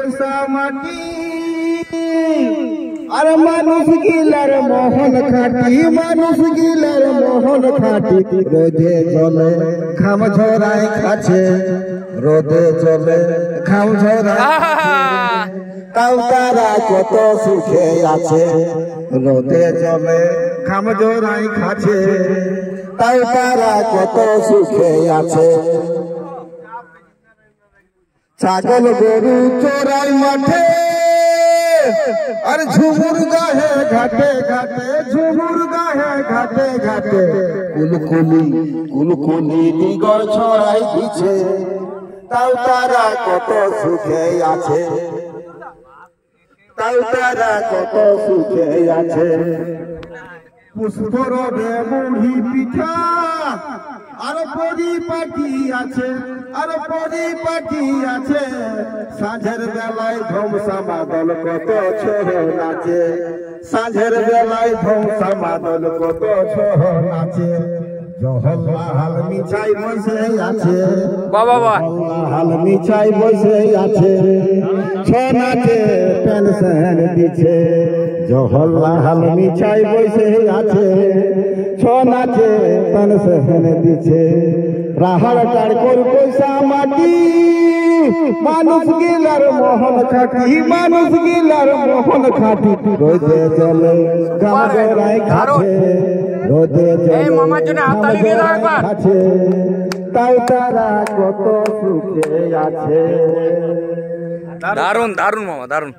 পয়সা মাটি আর মানুষ গিলার মোহন খাটি, মানুষ গিলার মোহন খাটি। রোদে জলে ঘাম ঝরায় খাচ্ছে, রোদে জলে ঘাম ঝরায় তাও তারা কত সুখে আছে। রোদে জলে ঘাম ঝরায় খাচ্ছে, তাও তারা কত সুখে আছে। ছাগল গরু চোরাই মাঠে আর ঝুমুর গাহে ঘাটে ঘাটে, ঝুমুর গাহে ঘাটে ঘাটে। কুলকুলি কুলকুলি দিগর ছড়াই দিছে, তাও তারা কত সুখে আছে, তাও তারা কত সুখে আছে। পুষ্পরবে মুড়ি পিঠা আর পরিপাটি আছে, আর পরিপাটি আছে। সাঁঝের বেলায় ধমসা মাদল কত ছোট নাচে, সাঁঝের বেলায় ধমসা মাদল কত ছোট নাচে। জহরলাল মিছাই বসে আছে, জহরলাল মিছাই বসে আছে। ছো নাচে পেনশন দিচ্ছে, জহরলাল মিছাই বসে আছে। ছো নাচে পেনশন দিচ্ছে। রাহার কার কর পয়সা মাটি, মানুষ গিলার মোহন খাটি, মানুষ গিলার মোহন খাটি। রোদে জলে ঘাম ঝরায় খাচ্ছে, রোদে জলে ঘাম ঝরায় খাচ্ছে, তাও তারা কত সুখে আছে। দারুণ দারুণ মামা দারুণ।